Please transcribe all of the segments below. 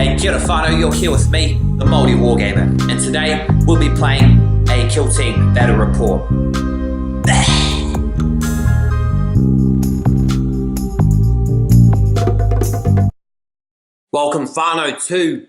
Hey, kia ora whanau, you're here with me, the maoriwargamer, and today we'll be playing a kill team battle report. Welcome whanau to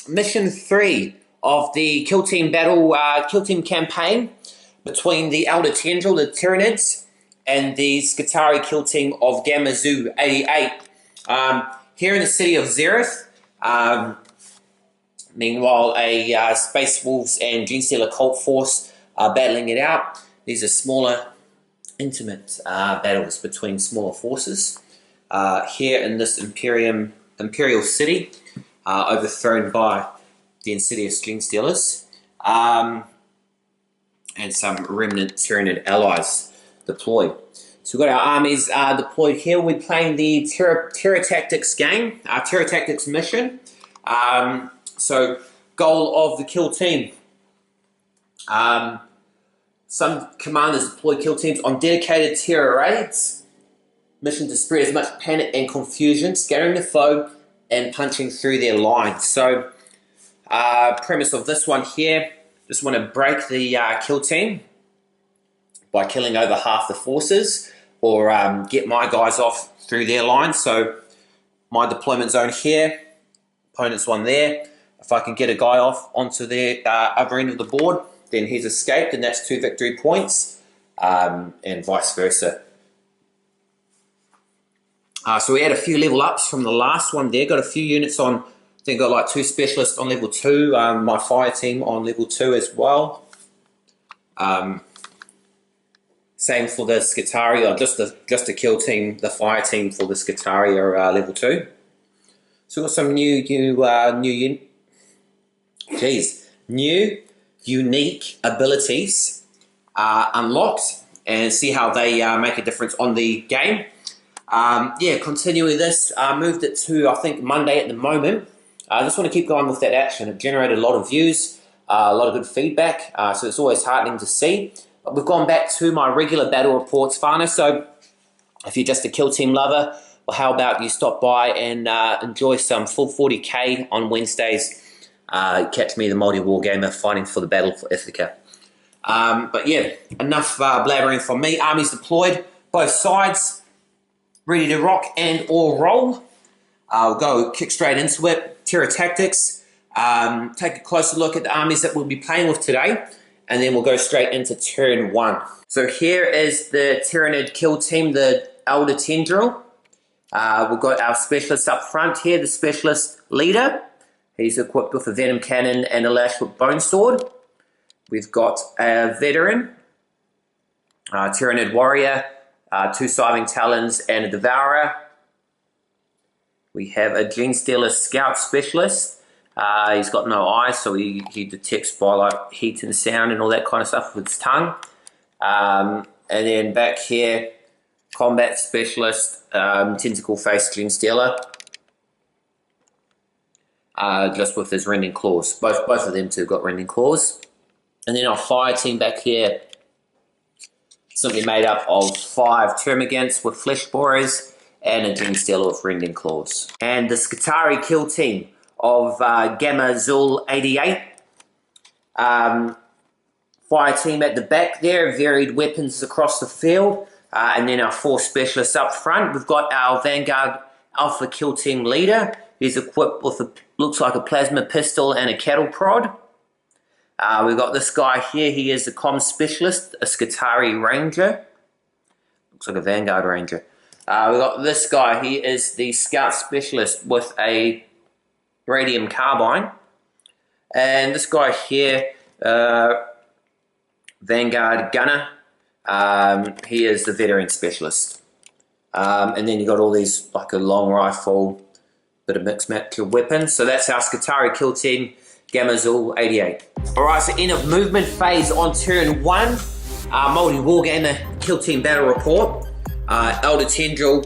mission 3 of the kill team campaign between the Elder Tendril, the Tyranids, and the Skitarii kill team of Gamazoo 88. Here in the city of Xerath. Meanwhile, a Space Wolves and Genestealer cult force are battling it out. These are smaller, intimate battles between smaller forces. Here in this Imperial city, overthrown by the insidious Genestealers, and some remnant Tyranid allies deployed. So we've got our armies deployed here. We're playing the Terror Tactics game, our Terror Tactics mission. So goal of the kill team. Some commanders deploy kill teams on dedicated terror raids. Mission to spread as much panic and confusion, scattering the foe and punching through their lines. So premise of this one here, just want to break the kill team by killing over half the forces, or get my guys off through their line. So my deployment zone here, opponent's one there. If I can get a guy off onto the other end of the board, then he's escaped, and that's 2 victory points, and vice versa. So we had a few level ups from the last one there. Got a few units on, I think got like 2 specialists on level 2, my fire team on level 2 as well. Same for the Skitarii, or just the kill team, the fire team for the Skitarii are level 2. So we've got some new unique abilities unlocked, and see how they make a difference on the game. Yeah, continuing this, moved it to, I think, Monday at the moment. I just want to keep going with that action. It generated a lot of views, a lot of good feedback, so it's always heartening to see. But we've gone back to my regular battle reports, whanau. So if you're just a kill team lover, well, how about you stop by and enjoy some full 40k on Wednesdays. Catch me, the maoriwargamer, fighting for the battle for Ithaca. But yeah, enough blabbering from me. Armies deployed, both sides, ready to rock and or roll. We'll go kick straight into it. Terror Tactics. Take a closer look at the armies that we'll be playing with today, and then we'll go straight into turn 1. So here is the Tyranid kill team, the Elder Tendril. We've got our specialist up front here, the specialist leader. He's equipped with a venom cannon and a lashwood bone sword. We've got a veteran, Tyranid warrior, 2 scything talons and a devourer. We have a Genestealer scout specialist. He's got no eyes, so he detects by like heat and sound and all that kind of stuff with his tongue. And then back here, combat specialist, tentacle face Genestealer, just with his rending claws. Both of them two got rending claws. And then our fire team back here, simply made up of 5 termagants with flesh borers and a Genestealer with rending claws. And the Skitarii kill team of Gamazoo 88. Fire team at the back there, varied weapons across the field, and then our 4 specialists up front. We've got our Vanguard Alpha kill team leader. He's equipped with looks like a plasma pistol and a cattle prod. We've got this guy here. He is a comm specialist, a Skitarii ranger. Looks like a Vanguard ranger. We've got this guy. He is the scout specialist with a radium carbine. And this guy here, Vanguard gunner. He is the veteran specialist. And then you got all these, like a long rifle, bit of mixed match of weapons. So that's our Skitarii kill team, Gamazoo 88. Alright, so end of movement phase on turn 1. Maoriwargamer kill team battle report. Elder Tendril,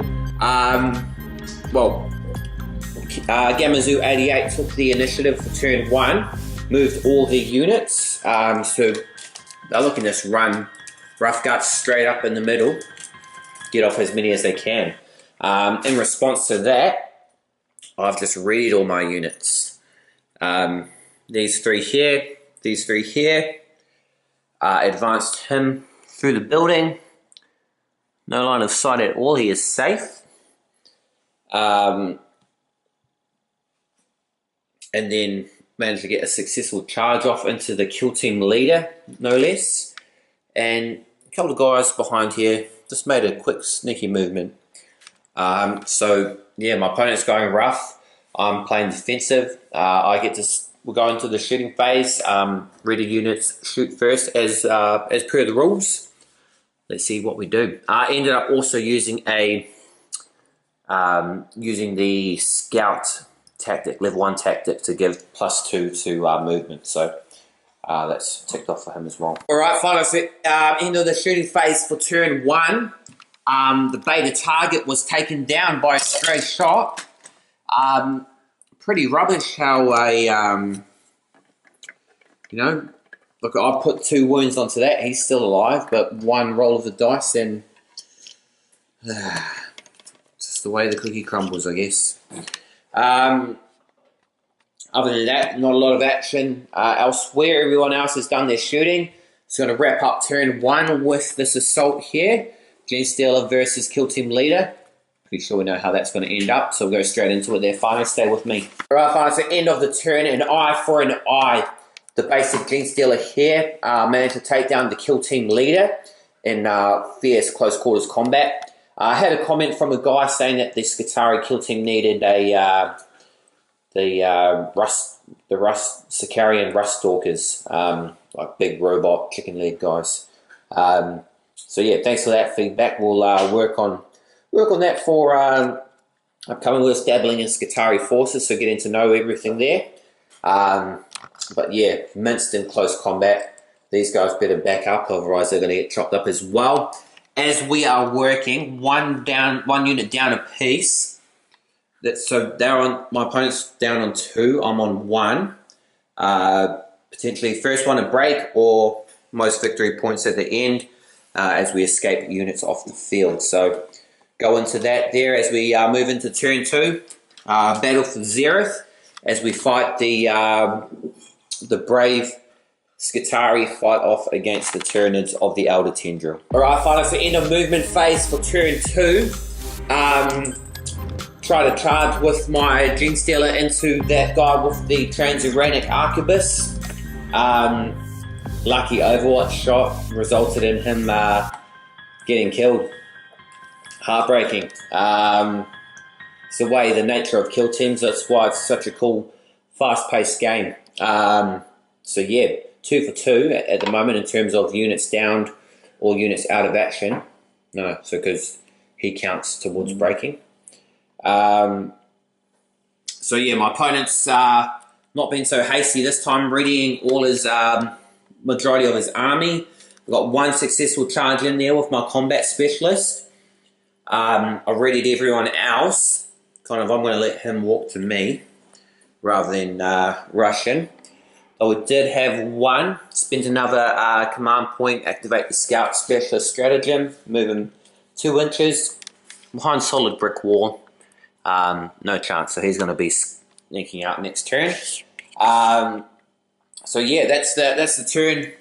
Gamazoo 88 took the initiative for turn 1, moved all the units, so they're looking to just run rough guts straight up in the middle, get off as many as they can. In response to that, I've just readied all my units. These three here, advanced him through the building. No line of sight at all, he is safe. And then managed to get a successful charge off into the kill team leader, no less. And a couple of guys behind here just made a quick sneaky movement. So yeah, my opponent's going rough. I'm playing defensive. We'll go into the shooting phase. Ready units shoot first as per the rules. Let's see what we do. I ended up also using using the scout tactic, level 1 tactic, to give +2 to movement. So that's ticked off for him as well. All right, finally, so, end of the shooting phase for turn 1. The beta target was taken down by a stray shot. Pretty rubbish how look, I put 2 wounds onto that. He's still alive, but 1 roll of the dice, and just the way the cookie crumbles, I guess. Other than that, not a lot of action elsewhere. Everyone else has done their shooting. So I'm going to wrap up turn 1 with this assault here. Genestealer versus Kill Team Leader. Pretty sure we know how that's going to end up, so we'll go straight into it there. Finally, stay with me. Alright, finally, so end of the turn, an eye for an eye. The basic Genestealer here managed to take down the Kill Team Leader in fierce close quarters combat. I had a comment from a guy saying that the Skitarii Kill Team needed the Sicarian Rust Stalkers, like big robot chicken leg guys. So yeah, thanks for that feedback. We'll work on that for upcoming. We're dabbling in Skitarii forces, so getting to know everything there. But yeah, minced in close combat. These guys better back up, otherwise they're going to get chopped up as well. As we are working one unit down a piece. So they're on, my opponent's down on 2. I'm on 1. Potentially first one to break, or most victory points at the end as we escape units off the field. So go into that there as we move into turn 2. Battle for Xerath, as we fight the brave Skitarii fight off against the Tyranids of the Elder Tendril. Alright, finally, so end of movement phase for turn 2. Try to charge with my Genestealer into that guy with the Transuranic Arquebus. Lucky Overwatch shot resulted in him getting killed. Heartbreaking. It's the way, the nature of kill teams. That's why it's such a cool, fast-paced game. So yeah, 2 for 2 at the moment in terms of units downed or units out of action. No, so because he counts towards breaking. So yeah, my opponent's not been so hasty this time, readying all his majority of his army. I've got 1 successful charge in there with my combat specialist. I've readied everyone else. I'm going to let him walk to me rather than rush in. I did have 1, spent another command point, activate the scout specialist stratagem, move him 2 inches behind solid brick wall. No chance, so he's going to be sneaking out next turn. So yeah, that's the turn,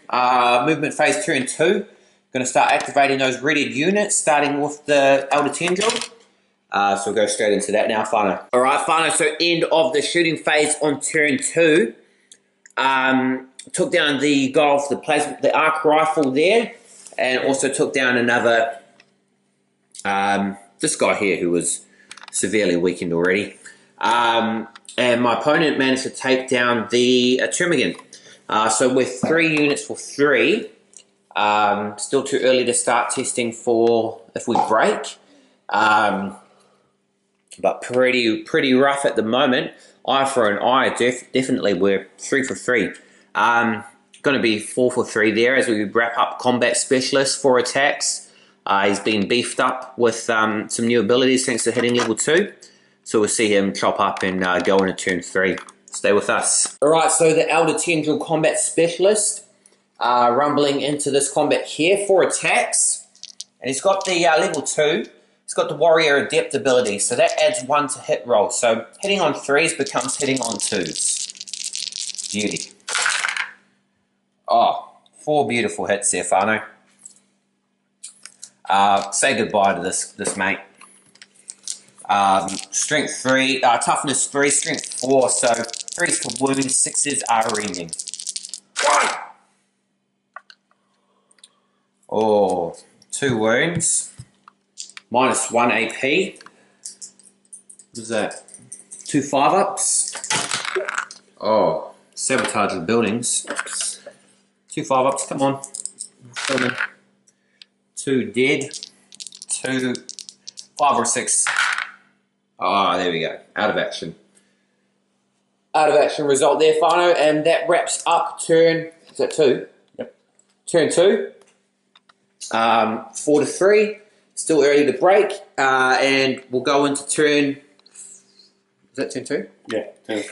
movement phase turn 2. Going to start activating those readied units, starting with the Elder Tendril. So we'll go straight into that now, Whanau. Alright, Whanau, so end of the shooting phase on turn 2. Took down the guy off the arc rifle there, and also took down another, this guy here who was severely weakened already. And my opponent managed to take down the Termigan. So we're 3 units for 3. Still too early to start testing for if we break. But pretty rough at the moment. Eye for an eye, definitely. We're 3 for 3. Going to be 4 for 3 there as we wrap up combat specialist for attacks. He's been beefed up with some new abilities thanks to hitting level 2. So we'll see him chop up and go into turn 3. Stay with us. Alright, so the Elder Tendril combat specialist rumbling into this combat here for attacks. And he's got the level 2. He's It's got the warrior adept ability, so that adds 1 to hit roll. So hitting on 3s becomes hitting on 2s. Beauty. Oh, 4 beautiful hits there, whanau. Say goodbye to this mate. Strength 3, toughness 3, strength 4, so 3s to wound, 6s are rending. 1! Oh, 2 wounds. Minus 1 AP. What is that? 2 5-ups. Oh, sabotage the buildings. 2 5-ups, come on. Filming. 2 dead. 2, 5 or 6. Oh, there we go. Out of action. Out of action result there, whanau, and that wraps up turn. Is that 2? Yep. Turn 2. 4 to 3. Still early to break, and we'll go into turn. Is that turn 2? Yeah, 2.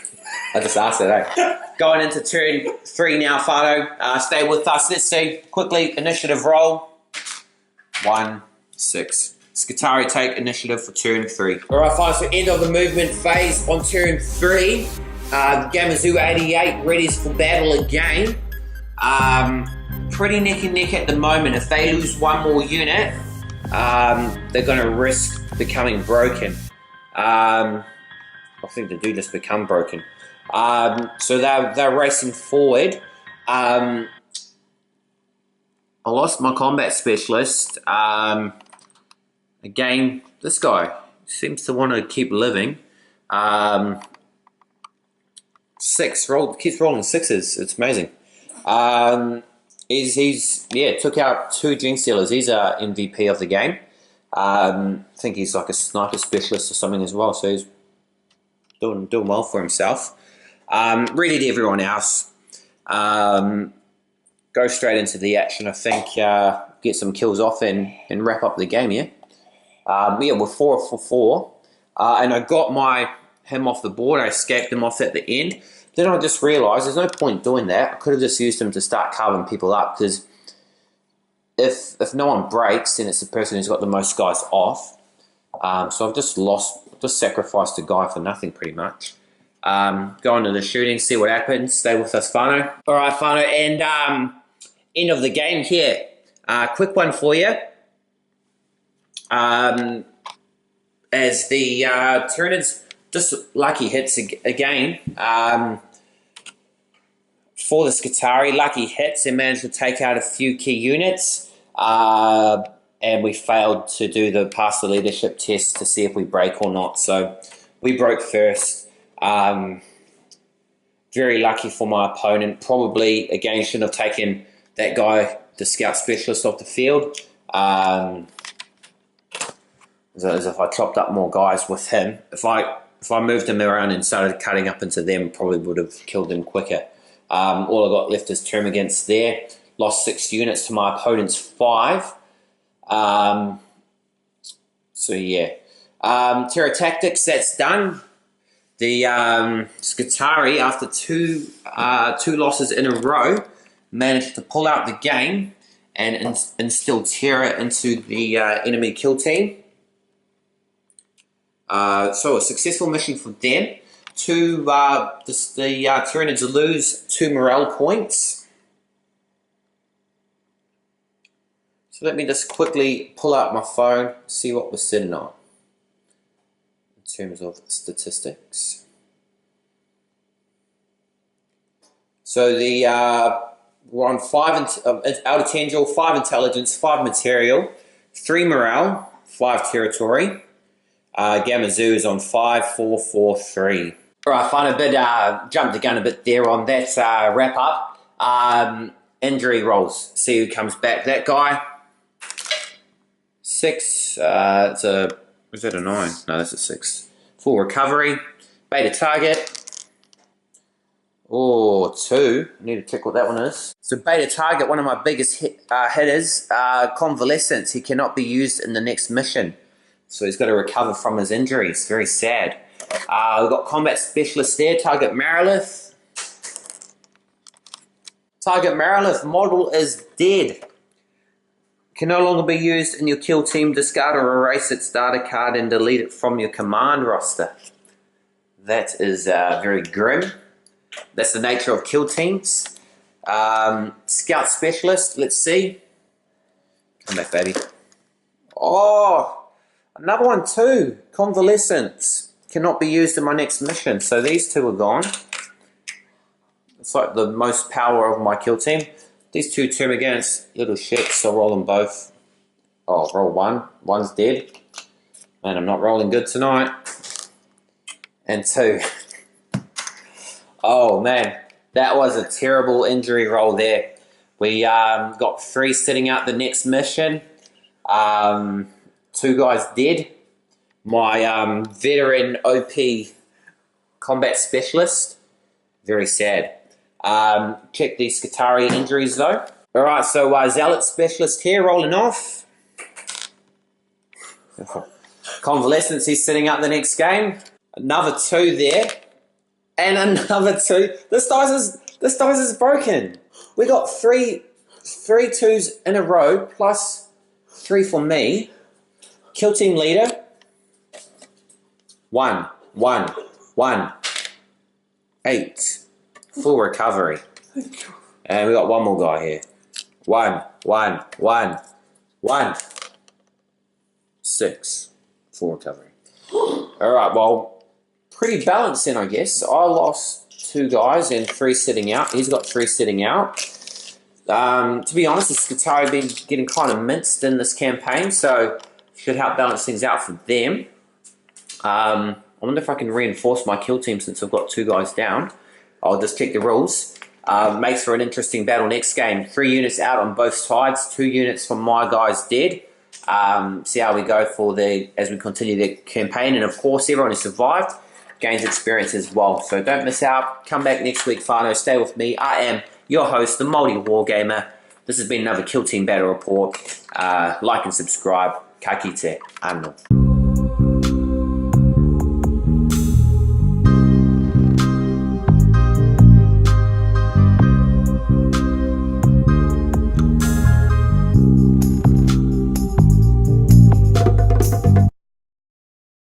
I just asked that, eh? Going into turn 3 now, whanau. Stay with us. Let's see quickly. Initiative roll. 1, 6. Skitarii take initiative for turn 3. Alright, whanau, so end of the movement phase on turn 3. Gamazoo 88 readies for battle again. Pretty neck and neck at the moment. If they lose 1 more unit, they're going to risk becoming broken. I think they do just become broken. So they're racing forward. I lost my combat specialist. Again, this guy seems to want to keep living. 6 keeps rolling 6s. It's amazing. He's took out 2 Gen Stealers. He's a MVP of the game. I think he's like a sniper specialist or something as well. So he's doing well for himself. Ready to everyone else. Go straight into the action. I think get some kills off and wrap up the game. Yeah. We're 4 for 4, and I got him off the board. I escaped him off at the end. Then I just realised there's no point doing that. I could have just used him to start carving people up, because if no one breaks, then it's the person who's got the most guys off. So I've just sacrificed a guy for nothing, pretty much. Go into the shooting, see what happens. Stay with us, whanau. All right, whanau, and end of the game here. Quick one for you. As the Tyranids just lucky hits again. For the Skitarii, lucky hits and managed to take out a few key units. And we failed to pass the leadership test to see if we break or not. So we broke first. Very lucky for my opponent. Probably, again, shouldn't have taken that guy, the scout specialist, off the field. As if I chopped up more guys with him. If I moved him around and started cutting up into them, probably would have killed him quicker. All I got left is Termagants there. Lost 6 units to my opponent's 5. So yeah. Terra Tactics, that's done. The Skitarii, after two losses in a row, managed to pull out the game and instill terror into the enemy kill team. So a successful mission for them. The Tyranids lose 2 morale points. So let me just quickly pull out my phone, see what we're sitting on in terms of statistics. So we're on 5 Elder Tendril, 5 intelligence, 5 material, 3 morale, 5 territory. Gamazoo is on 5, 4, 4, 3. Alright, fine, jumped the gun a bit there on that wrap up. Injury rolls, see who comes back. That guy, 6, is that a 9? No, that's a 6. Full recovery, beta target. Oh, 2. I need to check what that one is. So beta target, one of my biggest hitters, convalescence. He cannot be used in the next mission. So he's got to recover from his injuries. Very sad. We've got combat specialist there, Target Marilith. Target Marilith model is dead. Can no longer be used in your kill team. Discard or erase its data card and delete it from your command roster. That is very grim. That's the nature of kill teams. Scout Specialist, let's see. Come back, baby. Oh, another one too. Convalescence. Cannot be used in my next mission. So these two are gone. It's like the most power of my kill team. These two termagants, little shits, so roll them both. Oh, roll one. One's dead. And I'm not rolling good tonight. And two. Oh man, that was a terrible injury roll there. We got 3 sitting out the next mission. 2 guys dead. My veteran OP combat specialist. Very sad. Check these Skitarii injuries though. Alright, so Zealot Specialist here rolling off. Convalescence, he's sitting up the next game. Another 2 there. And another 2. This dice is broken. We got three 2s in a row, plus 3 for me. Kill team leader. 1, 1, 1. 8. Full recovery. And we got one more guy here. 1, 1, 1, 1. 6. Full recovery. Alright, well, pretty balanced then, I guess. I lost 2 guys and 3 sitting out. He's got 3 sitting out. To be honest, the Skitarii been getting kind of minced in this campaign, so should help balance things out for them. I wonder if I can reinforce my kill team since I've got 2 guys down. I'll just check the rules. Makes for an interesting battle next game. 3 units out on both sides, 2 units from my guys dead. See how we go as we continue the campaign, and of course everyone who survived gains experience as well. So don't miss out. Come back next week, whanau. Stay with me. I am your host, the maoriwargamer. This has been another Kill Team Battle Report. Like and subscribe. Ka kite. Anō.